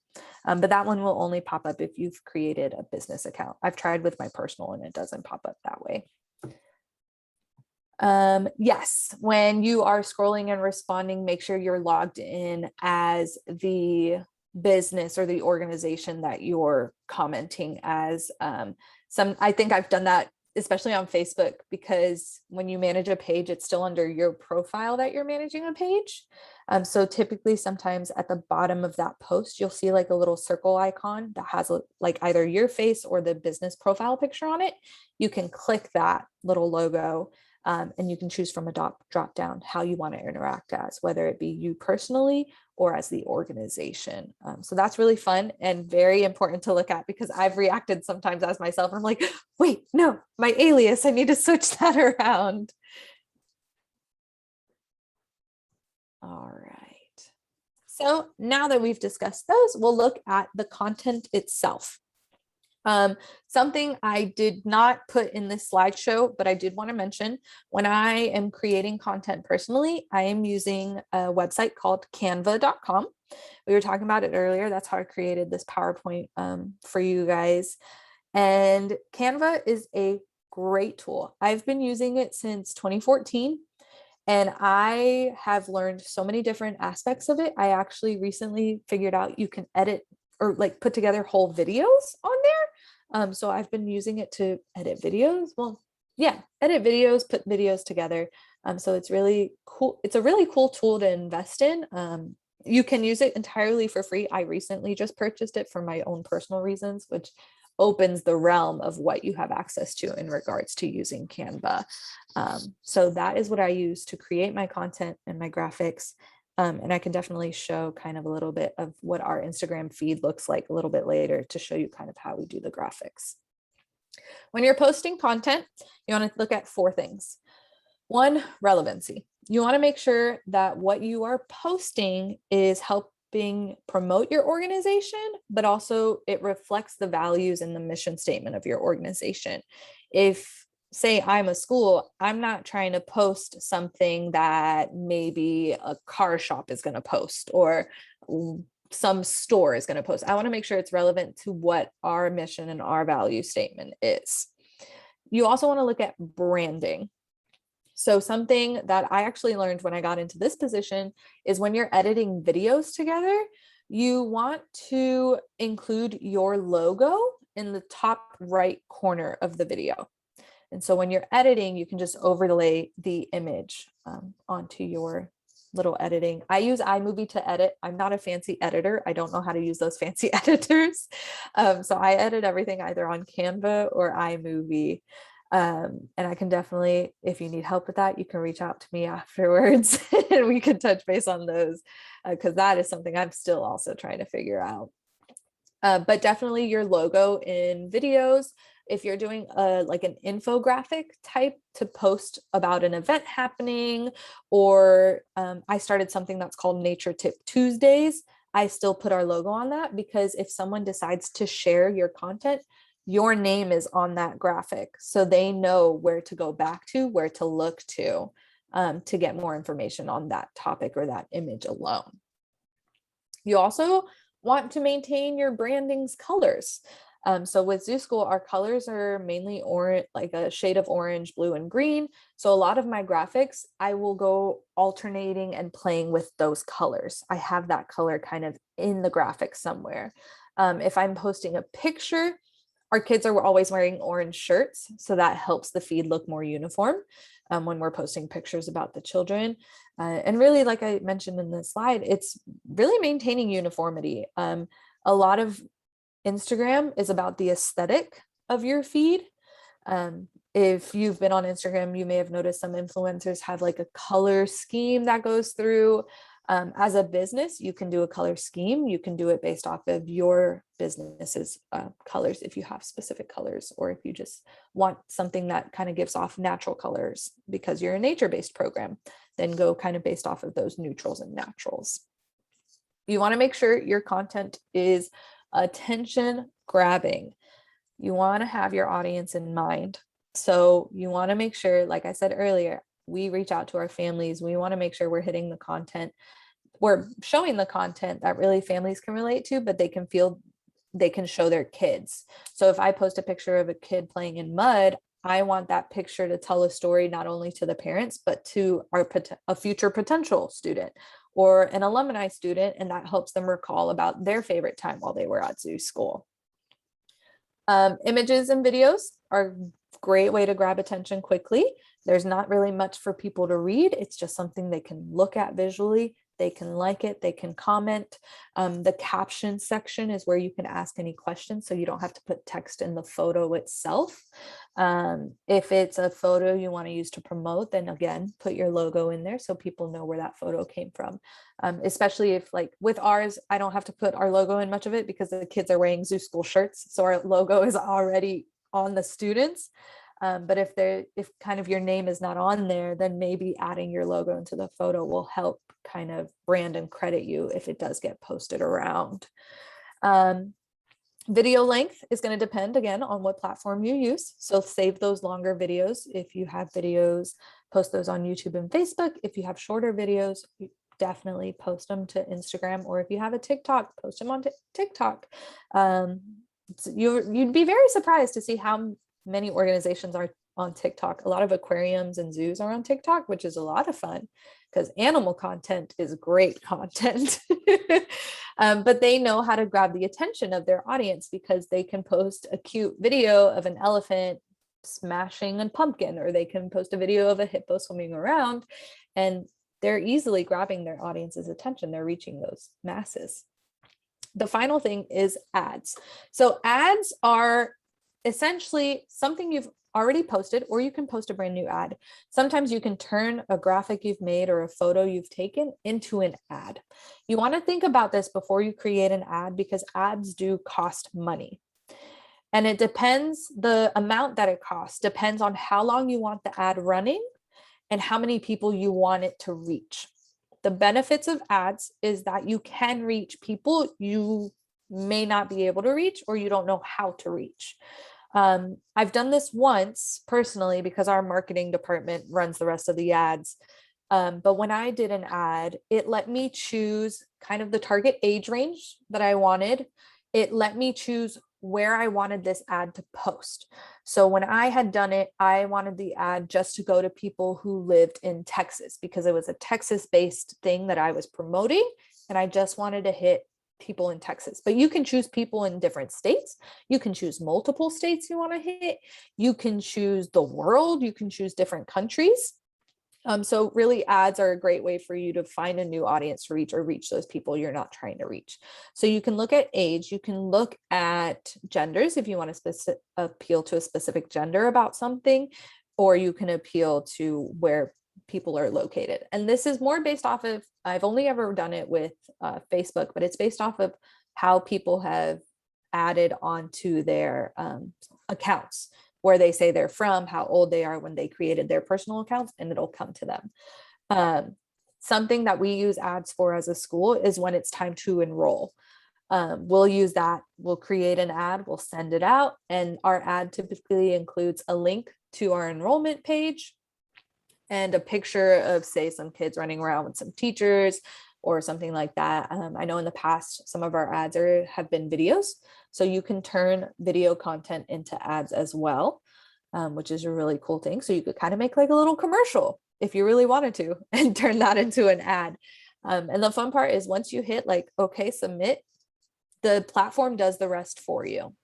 But that one will only pop up if you've created a business account. I've tried with my personal and it doesn't pop up that way. Yes, when you are scrolling and responding, make sure you're logged in as the business or the organization that you're commenting as. I think I've done that, especially on Facebook, because when you manage a page, it's still under your profile that you're managing a page. So typically sometimes at the bottom of that post, you'll see like a little circle icon that has like either your face or the business profile picture on it. You can click that little logo. And you can choose from a drop down how you want to interact as, whether it be you personally or as the organization. So that's really fun and very important to look at, because I've reacted sometimes as myself. And I'm like, wait, no, my alias, I need to switch that around. All right. So now that we've discussed those, we'll look at the content itself. Something I did not put in this slideshow, but I did want to mention, when I am creating content personally, I am using a website called canva.com. We were talking about it earlier. That's how I created this PowerPoint for you guys. And Canva is a great tool. I've been using it since 2014. And I have learned so many different aspects of it. I actually recently figured out you can edit or like put together whole videos on there. So I've been using it to edit videos. Well, yeah, edit videos, put videos together. So it's really cool. It's a really cool tool to invest in. You can use it entirely for free. I recently just purchased it for my own personal reasons, which opens the realm of what you have access to in regards to using Canva. So that is what I use to create my content and my graphics. And I can definitely show kind of a little bit of what our Instagram feed looks like a little bit later to show you kind of how we do the graphics. When you're posting content, you want to look at 4 things. 1, relevancy. You want to make sure that what you are posting is helping promote your organization, but also it reflects the values and the mission statement of your organization. If say I'm a school, I'm not trying to post something that maybe a car shop is going to post or some store is going to post. I want to make sure it's relevant to what our mission and our value statement is. You also want to look at branding. So something that I actually learned when I got into this position is when you're editing videos together, you want to include your logo in the top right corner of the video. And so when you're editing, you can just overlay the image onto your little editing. I use iMovie to edit. I'm not a fancy editor. I don't know how to use those fancy editors. So I edit everything either on Canva or iMovie. And I can definitely, if you need help with that, you can reach out to me afterwards and we can touch base on those, because that is something I'm still also trying to figure out. But definitely your logo in videos. If you're doing like an infographic type to post about an event happening, or I started something that's called Nature Tip Tuesdays, I still put our logo on that, because if someone decides to share your content, your name is on that graphic. So they know where to go back to, where to look to get more information on that topic or that image alone. You also want to maintain your branding's colors. So with Zoo School, our colors are mainly orange, like a shade of orange, blue, and green. So a lot of my graphics, I will go alternating and playing with those colors. I have that color kind of in the graphic somewhere. If I'm posting a picture, our kids are always wearing orange shirts, so that helps the feed look more uniform when we're posting pictures about the children. And really, like I mentioned in the slide, it's really maintaining uniformity. A lot of Instagram is about the aesthetic of your feed. If you've been on Instagram, you may have noticed some influencers have like a color scheme that goes through. As a business, you can do a color scheme. You can do it based off of your business's colors if you have specific colors, or if you just want something that kind of gives off natural colors because you're a nature-based program, then go kind of based off of those neutrals and naturals. You want to make sure your content is attention grabbing. You want to have your audience in mind. So you want to make sure, like I said earlier, we reach out to our families. We want to make sure we're hitting the content. We're showing the content that really families can relate to, but they can feel they can show their kids. So if I post a picture of a kid playing in mud, I want that picture to tell a story not only to the parents, but to a future potential student or an alumni student, and that helps them recall about their favorite time while they were at zoo school. Images and videos are a great way to grab attention quickly. There's not really much for people to read. It's just something they can look at visually. They can like it, they can comment. The caption section is where you can ask any questions, so you don't have to put text in the photo itself. If it's a photo you want to use to promote, then again, put your logo in there so people know where that photo came from. Especially if, like with ours, I don't have to put our logo in much of it because the kids are wearing zoo school shirts, so our logo is already on the students. But if kind of your name is not on there, then maybe adding your logo into the photo will help kind of brand and credit you if it does get posted around. Video length is going to depend again on what platform you use. So save those longer videos. If you have videos, post those on YouTube and Facebook. If you have shorter videos, definitely post them to Instagram, or if you have a TikTok, post them on TikTok. You'd be very surprised to see how many organizations are on TikTok. A lot of aquariums and zoos are on TikTok, which is a lot of fun because animal content is great content. But they know how to grab the attention of their audience because they can post a cute video of an elephant smashing a pumpkin, or they can post a video of a hippo swimming around, and they're easily grabbing their audience's attention. They're reaching those masses. The final thing is ads. So ads are essentially something you've already posted, or you can post a brand new ad. Sometimes you can turn a graphic you've made or a photo you've taken into an ad. You want to think about this before you create an ad, because ads do cost money. And it depends, the amount that it costs depends on how long you want the ad running and how many people you want it to reach. The benefits of ads is that you can reach people you may not be able to reach, or you don't know how to reach. I've done this once personally because our marketing department runs the rest of the ads. But when I did an ad, it let me choose kind of the target age range that I wanted. It let me choose where I wanted this ad to post. So when I had done it, I wanted the ad just to go to people who lived in Texas because it was a Texas-based thing that I was promoting, and I just wanted to hit people in Texas. But you can choose people in different states. You can choose multiple states you want to hit. You can choose the world. You can choose different countries. So really ads are a great way for you to find a new audience to reach, or reach those people you're not trying to reach. So you can look at age, you can look at genders if you want to appeal to a specific gender about something, or you can appeal to where people are located. And this is more based off of, I've only ever done it with Facebook, but it's based off of how people have added onto their accounts, where they say they're from, how old they are when they created their personal accounts, and it'll come to them. Something that we use ads for as a school is when it's time to enroll. We'll use that, we'll create an ad, we'll send it out, and our ad typically includes a link to our enrollment page and a picture of, say, some kids running around with some teachers or something like that. I know in the past, some of our ads have been videos. So you can turn video content into ads as well, which is a really cool thing. So you could kind of make like a little commercial if you really wanted to and turn that into an ad. And the fun part is once you hit like, okay, submit, the platform does the rest for you.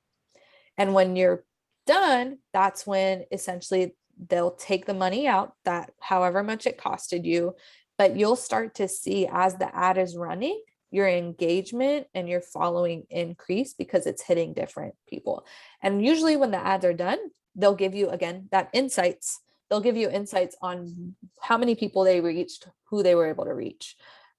And when you're done, that's when essentially they'll take the money out, that however much it costed you, but you'll start to see as the ad is running, your engagement and your following increase because it's hitting different people. And usually when the ads are done, they'll give you, again, that insights. They'll give you insights on how many people they reached, who they were able to reach.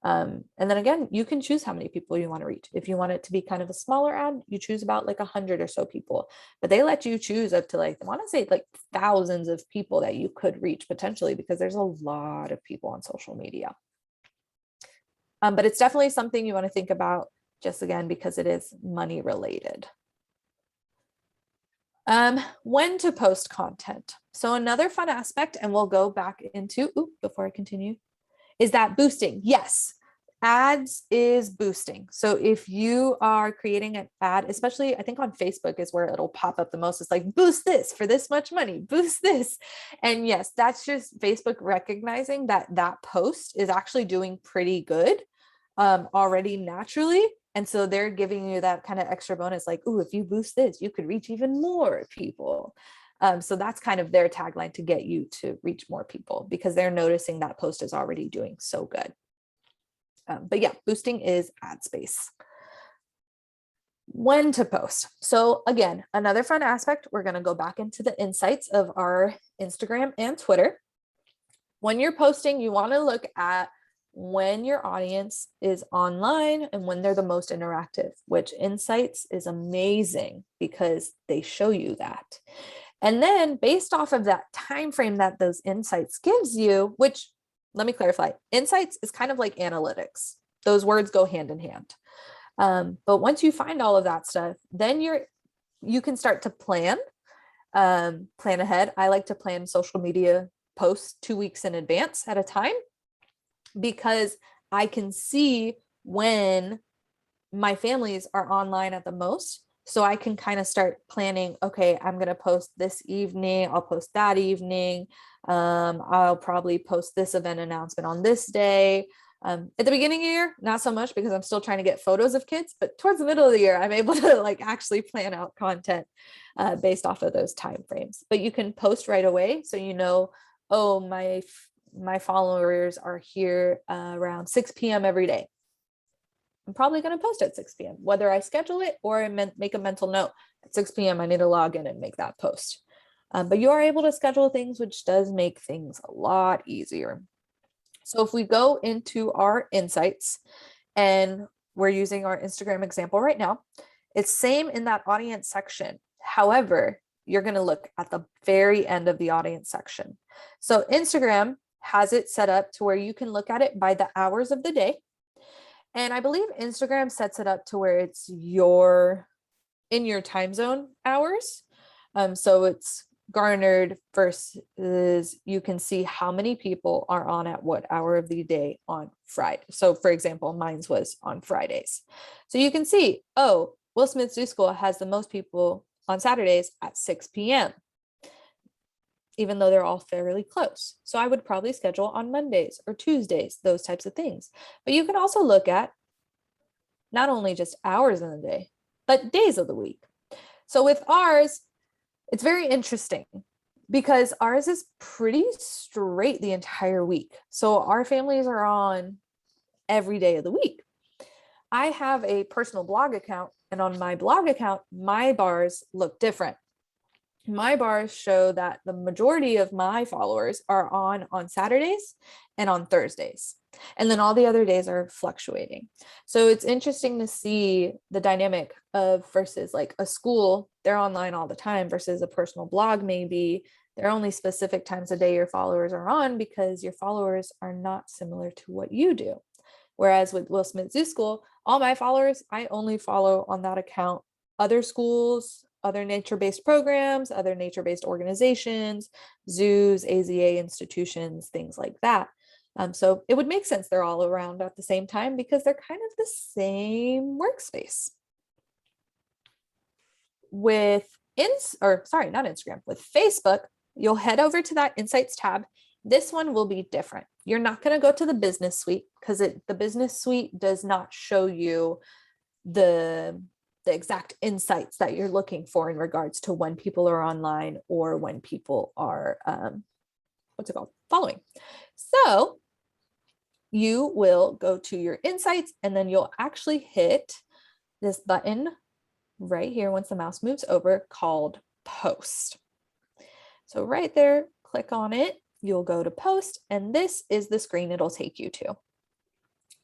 And then again, you can choose how many people you want to reach. If you want it to be kind of a smaller ad, you choose about like 100 or so people, but they let you choose up to like, I want to say like thousands of people that you could reach potentially, because there's a lot of people on social media. But it's definitely something you want to think about, just again, because it is money related. When to post content. So another fun aspect, and we'll go back into, before I continue, is that boosting. Yes, ads is boosting. So if you are creating an ad, especially I think on Facebook is where it'll pop up the most. It's like, boost this for this much money, boost this. And yes, that's just Facebook recognizing that that post is actually doing pretty good already naturally. And so they're giving you that kind of extra bonus, like, if you boost this, you could reach even more people. So that's kind of their tagline to get you to reach more people, because they're noticing that post is already doing so good. But yeah, boosting is ad space. When to post. So again, another fun aspect, we're going to go back into the insights of our Instagram and Twitter. When you're posting, you want to look at when your audience is online and when they're the most interactive, which insights is amazing because they show you that. And then based off of that time frame that those insights gives you, which, let me clarify, insights is kind of like analytics. Those words go hand in hand. But once you find all of that stuff, then you can start to plan ahead. I like to plan social media posts 2 weeks in advance at a time, because I can see when my families are online at the most. So I can kind of start planning, okay, I'm going to post this evening, I'll post that evening. I'll probably post this event announcement on this day. At the beginning of the year, not so much, because I'm still trying to get photos of kids, but towards the middle of the year, I'm able to like actually plan out content based off of those time frames. But you can post right away. So, oh, my followers are here around 6 p.m. every day. I'm probably going to post at 6 p.m., whether I schedule it or I make a mental note at 6 p.m. I need to log in and make that post. But you are able to schedule things, which does make things a lot easier. So if we go into our insights, and we're using our Instagram example right now, it's same in that audience section. However, you're going to look at the very end of the audience section. So Instagram has it set up to where you can look at it by the hours of the day. And I believe Instagram sets it up to where it's in your time zone hours. So it's garnered versus you can see how many people are on at what hour of the day on Friday. So for example, mine's was on Fridays. So you can see, Will Smith Zoo School has the most people on Saturdays at 6 p.m., even though they're all fairly close. So I would probably schedule on Mondays or Tuesdays, those types of things. But you can also look at not only just hours in the day, but days of the week. So with ours, it's very interesting because ours is pretty straight the entire week. So our families are on every day of the week. I have a personal blog account, and on my blog account, my bars look different. My bars show that the majority of my followers are on Saturdays and on Thursdays. And then all the other days are fluctuating. So it's interesting to see the dynamic of versus like a school, they're online all the time, versus a personal blog, maybe there are only specific times a day your followers are on because your followers are not similar to what you do. Whereas with Will Smith Zoo School, all my followers, I only follow on that account other schools, other nature-based programs, other nature-based organizations, zoos, AZA institutions, things like that. So it would make sense they're all around at the same time because they're kind of the same workspace. With not Instagram, with Facebook, you'll head over to that Insights tab. This one will be different. You're not going to go to the business suite because the business suite does not show you the exact insights that you're looking for in regards to when people are online or when people are following. So you will go to your insights, and then you'll actually hit this button right here once the mouse moves over called post. So right there, click on it, you'll go to post, and this is the screen it'll take you to.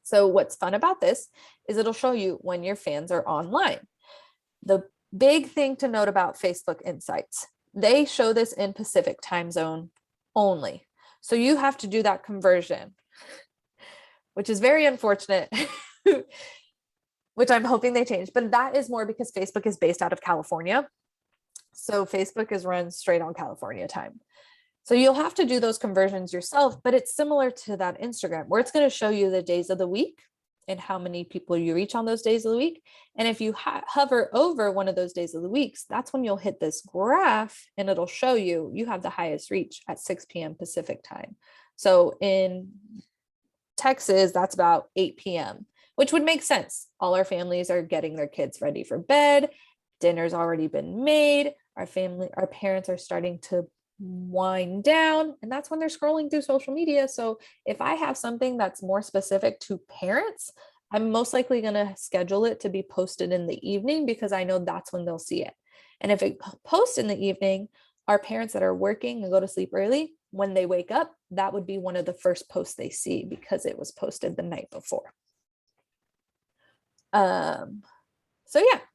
So what's fun about this is it'll show you when your fans are online. The big thing to note about Facebook Insights, they show this in Pacific time zone only. So you have to do that conversion which is very unfortunate, which I'm hoping they change. But that is more because Facebook is based out of California. So Facebook is run straight on California time. So you'll have to do those conversions yourself, but it's similar to that Instagram where it's going to show you the days of the week and how many people you reach on those days of the week. And if you hover over one of those days of the weeks, that's when you'll hit this graph and it'll show you have the highest reach at 6 p.m. Pacific time. So in Texas, that's about 8 p.m., which would make sense. All our families are getting their kids ready for bed. Dinner's already been made. Our parents are starting to wind down, and that's when they're scrolling through social media. So if I have something that's more specific to parents, I'm most likely going to schedule it to be posted in the evening because I know that's when they'll see it. And if it posts in the evening, our parents that are working and go to sleep early, when they wake up, that would be one of the first posts they see because it was posted the night before.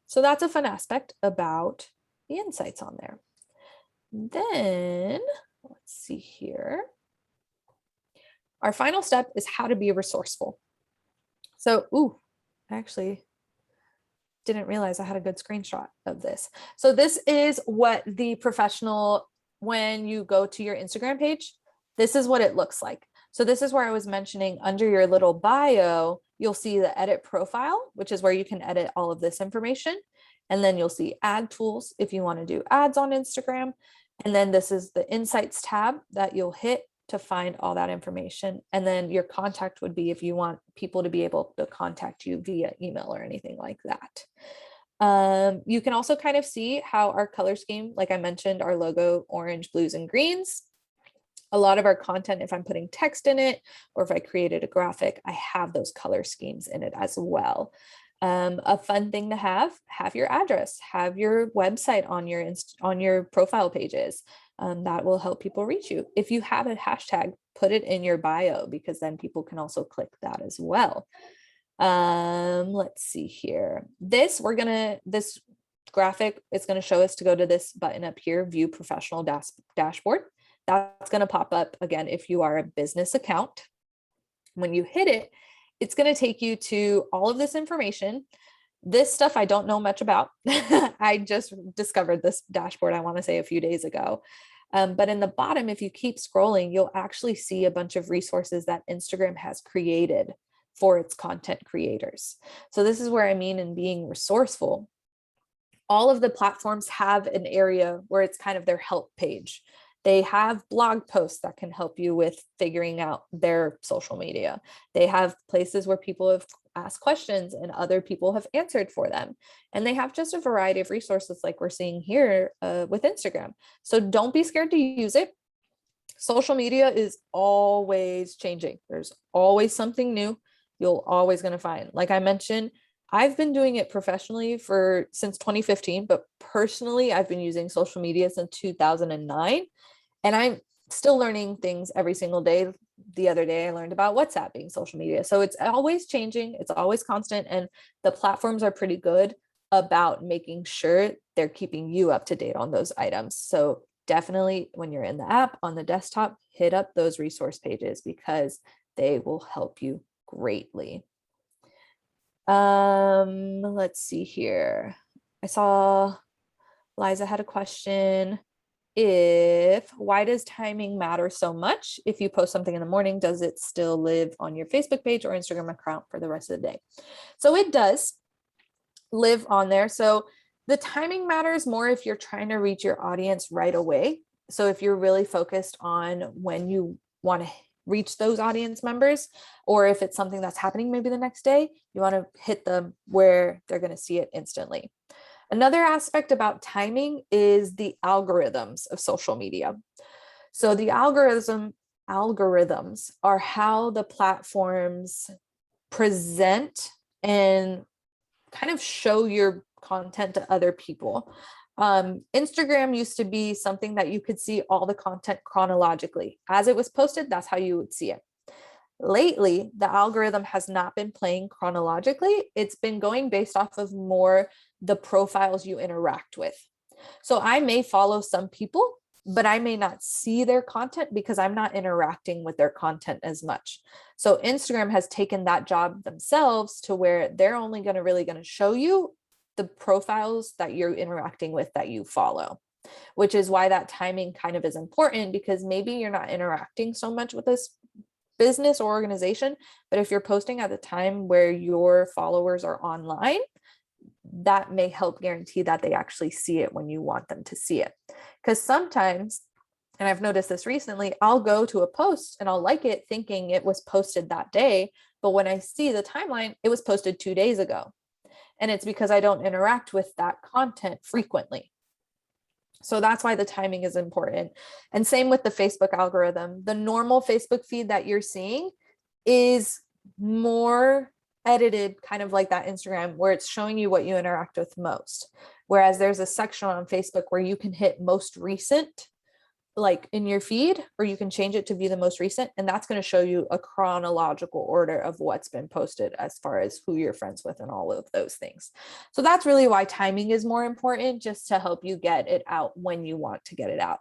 So that's a fun aspect about the insights on there. Then let's see here. Our final step is how to be resourceful. So, I actually didn't realize I had a good screenshot of this. So this is what the professional, when you go to your Instagram page, this is what it looks like. So this is where I was mentioning under your little bio, you'll see the edit profile, which is where you can edit all of this information. And then you'll see ad tools if you want to do ads on Instagram. And then this is the insights tab that you'll hit to find all that information. And then your contact would be if you want people to be able to contact you via email or anything like that. You can also kind of see how our color scheme, like I mentioned, our logo, orange, blues, and greens. A lot of our content, if I'm putting text in it, or if I created a graphic, I have those color schemes in it as well. A fun thing to have your address, have your website on your profile pages. That will help people reach you. If you have a hashtag, put it in your bio because then people can also click that as well. Let's see here. This graphic is going to show us to go to this button up here, view professional dashboard. That's going to pop up again if you are a business account. When you hit it, it's going to take you to all of this information. This stuff I don't know much about. I just discovered this dashboard, I want to say a few days ago. But in the bottom, if you keep scrolling, you'll actually see a bunch of resources that Instagram has created for its content creators. So this is where I mean in being resourceful. All of the platforms have an area where it's kind of their help page. They have blog posts that can help you with figuring out their social media. They have places where people have asked questions and other people have answered for them. And they have just a variety of resources like we're seeing here with Instagram. So don't be scared to use it. Social media is always changing. There's always something new you're always going to find. Like I mentioned, I've been doing it professionally since 2015, but personally, I've been using social media since 2009. And I'm still learning things every single day. The other day, I learned about WhatsApp being social media. So it's always changing. It's always constant. And the platforms are pretty good about making sure they're keeping you up to date on those items. So definitely when you're in the app on the desktop, hit up those resource pages because they will help you greatly. Let's see here. I saw Liza had a question. Why does timing matter so much? If you post something in the morning, does it still live on your Facebook page or Instagram account for the rest of the day? So it does live on there. So the timing matters more if you're trying to reach your audience right away. So if you're really focused on when you want to reach those audience members, or if it's something that's happening maybe the next day, you want to hit them where they're going to see it instantly. Another aspect about timing is the algorithms of social media. So the algorithms are how the platforms present and kind of show your content to other people. Instagram used to be something that you could see all the content chronologically. As it was posted, that's how you would see it. Lately, the algorithm has not been playing chronologically. It's been going based off of more the profiles you interact with. So I may follow some people but I may not see their content because I'm not interacting with their content as much. So Instagram has taken that job themselves to where they're only really going to show you the profiles that you're interacting with, that you follow, which is why that timing kind of is important, because maybe you're not interacting so much with this business or organization, but if you're posting at the time where your followers are online, that may help guarantee that they actually see it when you want them to see it. Because sometimes, and I've noticed this recently, I'll go to a post and I'll like it thinking it was posted that day, but when I see the timeline, it was posted 2 days ago. And it's because I don't interact with that content frequently. So that's why the timing is important. And same with the Facebook algorithm. The normal Facebook feed that you're seeing is more edited, kind of like that Instagram, where it's showing you what you interact with most. Whereas there's a section on Facebook where you can hit most recent, like in your feed, or you can change it to view the most recent. And that's going to show you a chronological order of what's been posted as far as who you're friends with and all of those things. So that's really why timing is more important, just to help you get it out when you want to get it out.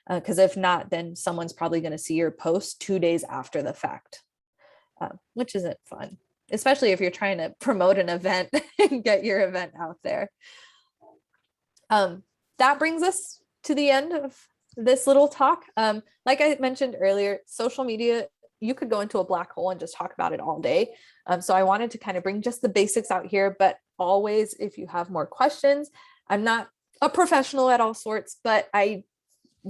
Because if not, then someone's probably going to see your post 2 days after the fact, which isn't fun, especially if you're trying to promote an event and get your event out there. That brings us to the end of this little talk. Like I mentioned earlier, social media, you could go into a black hole and just talk about it all day. So I wanted to kind of bring just the basics out here, but always, if you have more questions, I'm not a professional at all sorts, but I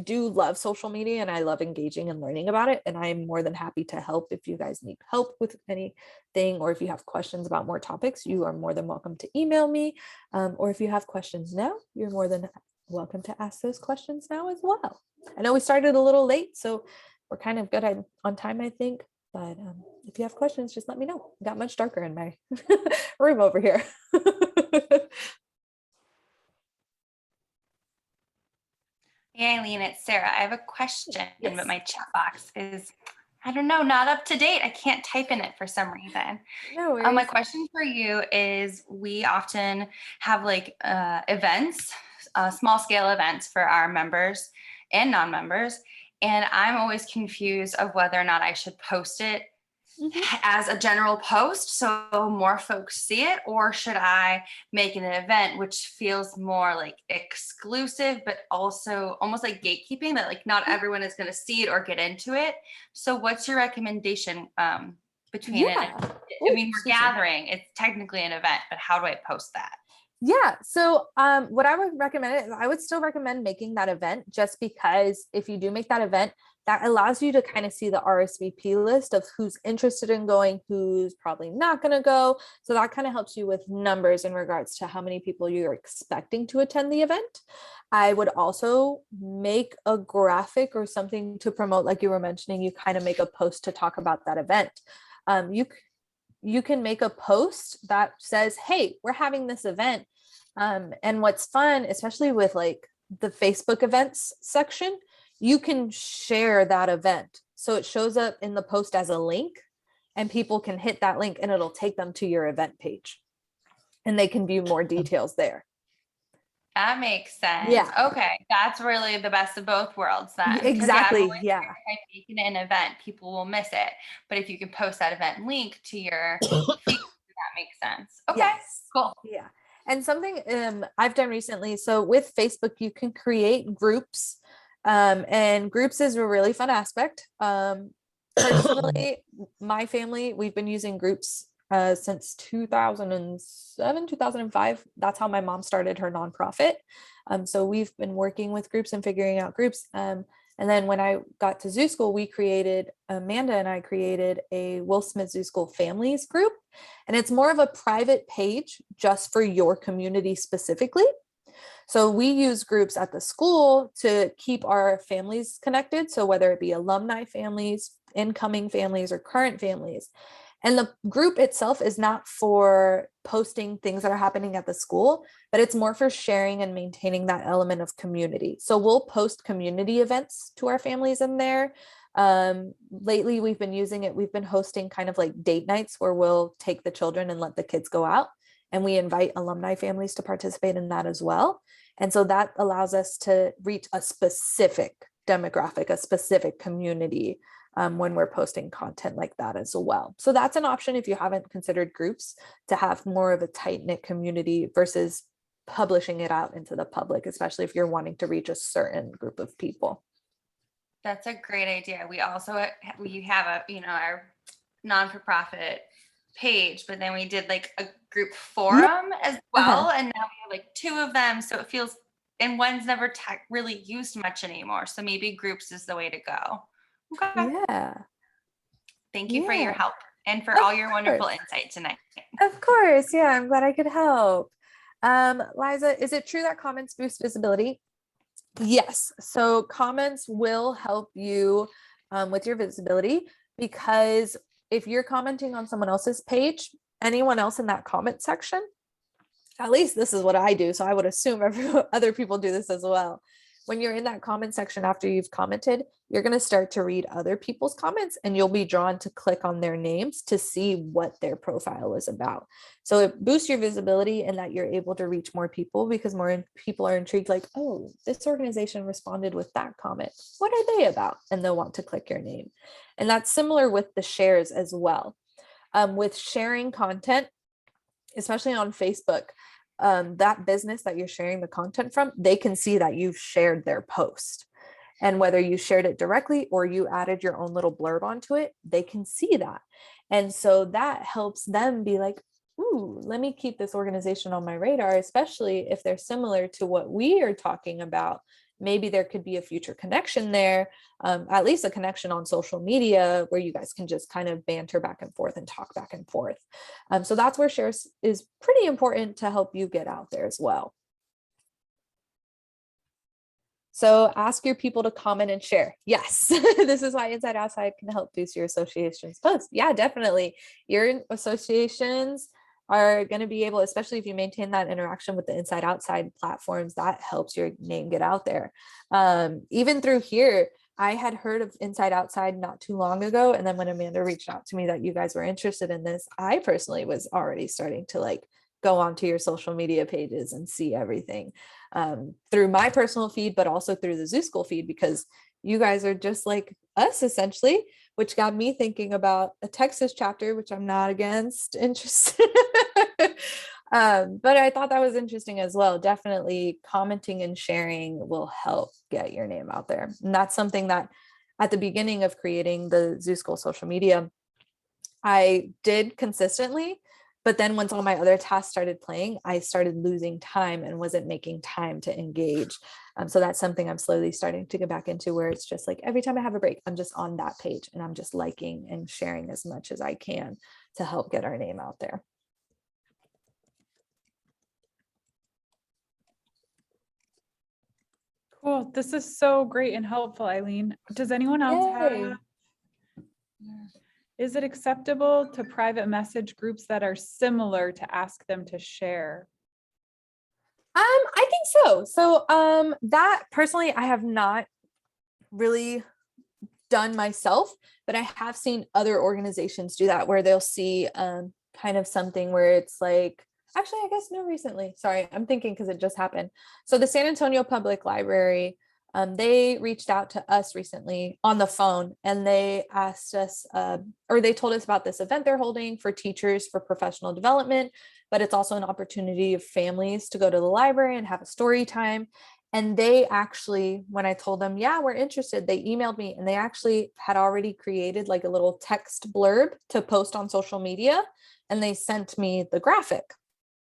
do love social media and I love engaging and learning about it. And I'm more than happy to help if you guys need help with anything, or if you have questions about more topics, you are more than welcome to email me. Or if you have questions now, you're more than welcome to ask those questions now as well. I know we started a little late, so we're kind of good on time, I think. But if you have questions, just let me know. It got much darker in my room over here. Hey, Eileen, it's Sarah. I have a question, Yes. but my chat box is, I don't know, not up to date. I can't type in it for some reason. No worries. My question for you is, we often have like events, small scale events for our members and non-members. And I'm always confused of whether or not I should post it as a general post so more folks see it, or should I make it an event which feels more like exclusive, but also almost like gatekeeping, that like not everyone is going to see it or get into it. So what's your recommendation between it? I mean, we're gathering, it's technically an event, but how do I post that? Yeah. So what I would recommend is I would still recommend making that event, just because if you do make that event, that allows you to kind of see the RSVP list of who's interested in going, who's probably not going to go. So that kind of helps you with numbers in regards to how many people you're expecting to attend the event. I would also make a graphic or something to promote, like you were mentioning, you kind of make a post to talk about that event. You can make a post that says, hey, we're having this event. And what's fun, especially with like the Facebook events section, you can share that event. So it shows up in the post as a link, and people can hit that link and it'll take them to your event page and they can view more details there. That makes sense. Yeah. Okay. That's really the best of both worlds then. Exactly. Yeah. If I make it an event, people will miss it. But if you can post that event link to your feed, that makes sense. Okay. Yes. Cool. Yeah. And something I've done recently. So with Facebook, you can create groups. And groups is a really fun aspect. Personally, my family, we've been using groups since 2007, 2005. That's how my mom started her nonprofit. So we've been working with groups and figuring out groups. And then when I got to Zoo School, Amanda and I created a Will Smith Zoo School families group. And it's more of a private page just for your community specifically. So we use groups at the school to keep our families connected. So whether it be alumni families, incoming families, or current families. And the group itself is not for posting things that are happening at the school, but it's more for sharing and maintaining that element of community. So we'll post community events to our families in there. Lately, we've been using it. We've been hosting kind of like date nights where we'll take the children and let the kids go out. And we invite alumni families to participate in that as well. And so that allows us to reach a specific demographic, a specific community, when we're posting content like that as well. So that's an option if you haven't considered groups, to have more of a tight-knit community versus publishing it out into the public, especially if you're wanting to reach a certain group of people. That's a great idea. We also we have our non-for-profit page, but then we did like a group forum as well, and now we have like 2 of them, so it feels, and one's never really used much anymore, so maybe groups is the way to go. Okay. Yeah. Thank you for your help and for Of all your wonderful course. insight tonight. Of course. Yeah, I'm glad I could help. Liza, is it true that comments boost visibility? Yes. So comments will help you with your visibility, because if you're commenting on someone else's page, anyone else in that comment section, at least this is what I do, so I would assume other people do this as well. When you're in that comment section after you've commented, you're going to start to read other people's comments, and you'll be drawn to click on their names to see what their profile is about. So it boosts your visibility and that you're able to reach more people, because more people are intrigued, like, oh, this organization responded with that comment. What are they about? And they'll want to click your name. And that's similar with the shares as well. With sharing content, especially on Facebook, that business that you're sharing the content from, they can see that you've shared their post. And whether you shared it directly or you added your own little blurb onto it, they can see that. And so that helps them be like, ooh, let me keep this organization on my radar, especially if they're similar to what we are talking about. Maybe there could be a future connection there, at least a connection on social media where you guys can just kind of banter back and forth and talk back and forth. So that's where shares is pretty important to help you get out there as well. So ask your people to comment and share. Yes, this is why Inside Outside can help boost your association's posts. Yeah, definitely. Your associations are going to be able, especially if you maintain that interaction with the Inside Outside platforms, that helps your name get out there. Even through here, I had heard of Inside Outside not too long ago. And then when Amanda reached out to me that you guys were interested in this, I personally was already starting to like go onto your social media pages and see everything through my personal feed, but also through the Zoo School feed, because you guys are just like us essentially, which got me thinking about a Texas chapter, which I'm not against, interested. But I thought that was interesting as well. Definitely commenting and sharing will help get your name out there. And that's something that at the beginning of creating the Zoo School social media, I did consistently. But then once all my other tasks started playing, I started losing time and wasn't making time to engage. So that's something I'm slowly starting to get back into, where it's just like every time I have a break, I'm just on that page and I'm just liking and sharing as much as I can to help get our name out there. Cool. This is so great and helpful, Eileen. Does anyone else have? Is it acceptable to private message groups that are similar to ask them to share? I think so. So that personally, I have not really done myself, but I have seen other organizations do that, where they'll see kind of something where it's like, actually, I guess no, recently. Sorry, I'm thinking because it just happened. So the San Antonio Public Library, they reached out to us recently on the phone, and they asked us, or they told us about this event they're holding for teachers for professional development, but it's also an opportunity of families to go to the library and have a story time. And they actually, when I told them, yeah, we're interested, they emailed me, and they actually had already created like a little text blurb to post on social media. And they sent me the graphic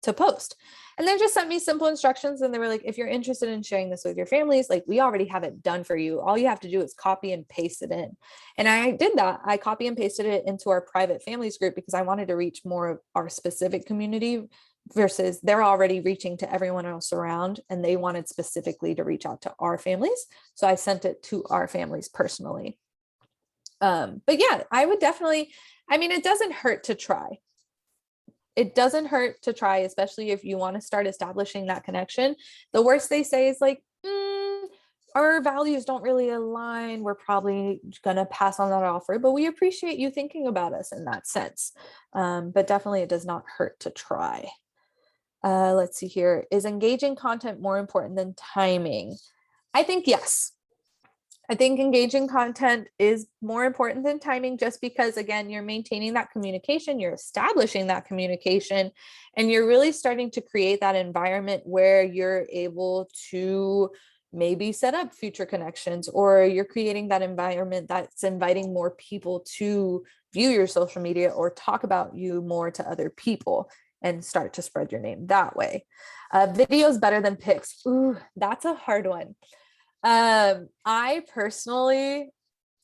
to post. And they just sent me simple instructions. And they were like, if you're interested in sharing this with your families, like we already have it done for you. All you have to do is copy and paste it in. And I did that. I copy and pasted it into our private families group because I wanted to reach more of our specific community versus they're already reaching to everyone else around, and they wanted specifically to reach out to our families. So I sent it to our families personally. But yeah, I would definitely, I mean, it doesn't hurt to try. It doesn't hurt to try, especially if you want to start establishing that connection. The worst they say is like, our values don't really align. We're probably going to pass on that offer, but we appreciate you thinking about us in that sense. But definitely it does not hurt to try. Let's see here. Is engaging content more important than timing? I think yes. I think engaging content is more important than timing, just because, again, you're maintaining that communication, you're establishing that communication, and you're really starting to create that environment where you're able to maybe set up future connections, or you're creating that environment that's inviting more people to view your social media or talk about you more to other people and start to spread your name that way. Videos better than pics. Ooh, that's a hard one. I personally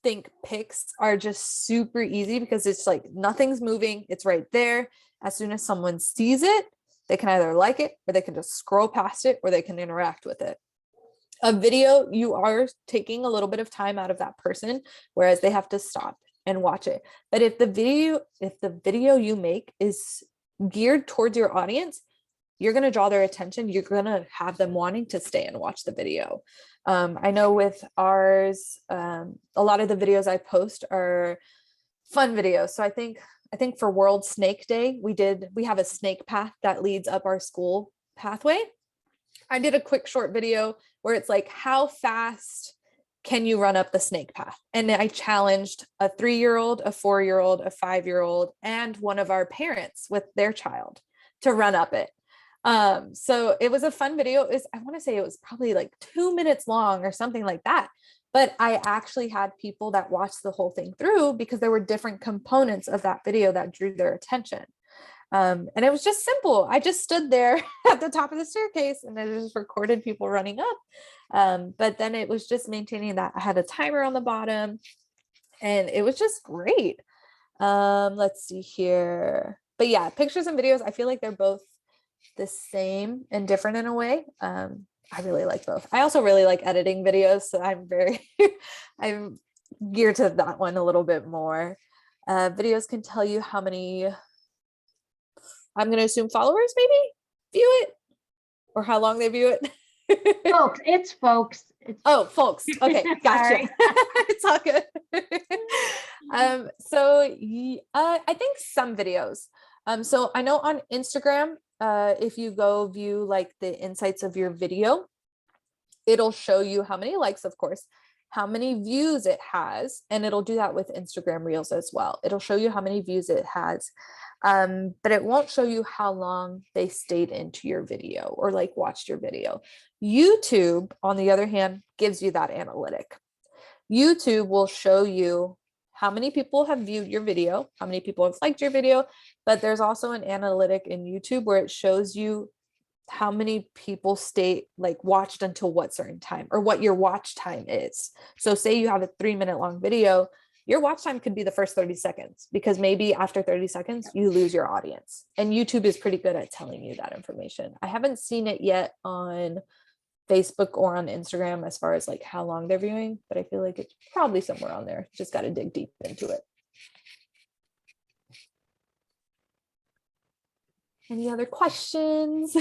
think pics are just super easy because it's like nothing's moving, it's right there. As soon as someone sees it, they can either like it, or they can just scroll past it, or they can interact with it. A video, you are taking a little bit of time out of that person, whereas they have to stop and watch it. But if the video you make is geared towards your audience, you're going to draw their attention. You're going to have them wanting to stay and watch the video. I know with ours, a lot of the videos I post are fun videos. So I think for World Snake Day, we have a snake path that leads up our school pathway. I did a quick short video where it's like, how fast can you run up the snake path? And I challenged a 3-year-old, a 4-year-old, a 5-year-old, and one of our parents with their child to run up it. So it was a fun video. I want to say it was probably like 2 minutes long or something like that. But I actually had people that watched the whole thing through because there were different components of that video that drew their attention. And it was just simple. I just stood there at the top of the staircase and I just recorded people running up. But then it was just maintaining that. I had a timer on the bottom and it was just great. Let's see here. But yeah, pictures and videos, I feel like they're both the same and different in a way. I really like both. I also really like editing videos, so I'm I'm geared to that one a little bit more. Videos can tell you how many, I'm going to assume, followers maybe view it, or how long they view it. Folks, it's folks. Oh, folks. Okay, gotcha. It's all good. I think some videos. So I know on Instagram, if you go view like the insights of your video, it'll show you how many likes, of course, how many views it has, and it'll do that with Instagram Reels as well. It'll show you how many views it has, but it won't show you how long they stayed into your video or like watched your video. YouTube, on the other hand, gives you that analytic. YouTube will show you how many people have viewed your video, how many people have liked your video, but there's also an analytic in YouTube where it shows you how many people watched until what certain time, or what your watch time is. So say you have a 3-minute long video, your watch time could be the first 30 seconds, because maybe after 30 seconds, you lose your audience. And YouTube is pretty good at telling you that information. I haven't seen it yet on Facebook or on Instagram as far as like how long they're viewing, but I feel like it's probably somewhere on there. Just got to dig deep into it. Any other questions?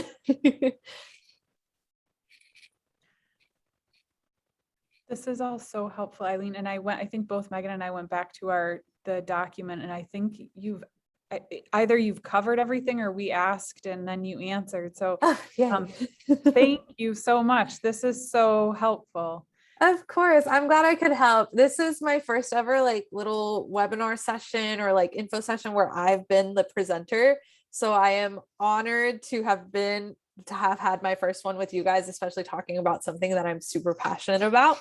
This is all so helpful, Eileen. And I think both Megan and I went back to the document, and I think either you've covered everything or we asked and then you answered. So Yeah. Thank you so much. This is so helpful. Of course. I'm glad I could help. This is my first ever like little webinar session or like info session where I've been the presenter. So I am honored to have had my first one with you guys, especially talking about something that I'm super passionate about.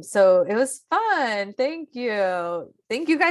So it was fun. Thank you. Thank you guys.